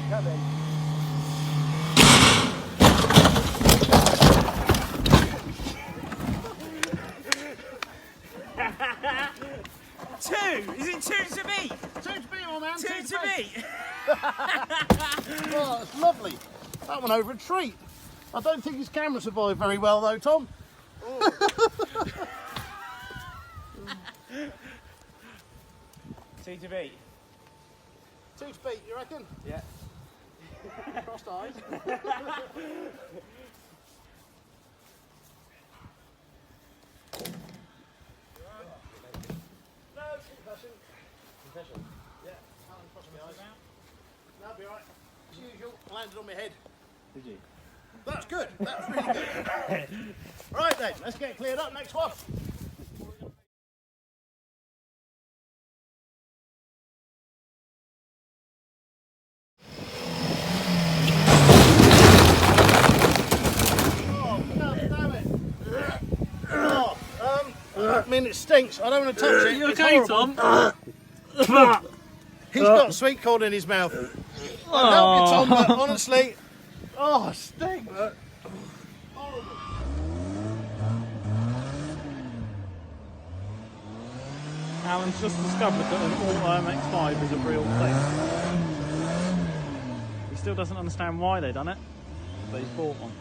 Come in. Two! Is it two to beat? Two to beat, my man. Two to beat! Oh, that's lovely. That went over a treat. I don't think his camera survived very well though, Tom. Two to beat. Two to beat, you reckon? Yeah. Crossed eyes. No, concussion. Concussion? Yeah, Alan crossed my eyes. That'll be alright. As usual, landed on my head. Did you? That's good. That's really good. Right then, let's get cleared up. Next one. Oh, God damn it. Oh, I mean, it stinks. I don't want to touch it. You It's okay, horrible. Tom? He's got sweet corn in his mouth. I'll help you, Tom, but honestly, oh, it stinks. Horrible. Alan's just discovered that an Auto MX-5 is a real thing. He still doesn't understand why they done it, but he's bought one.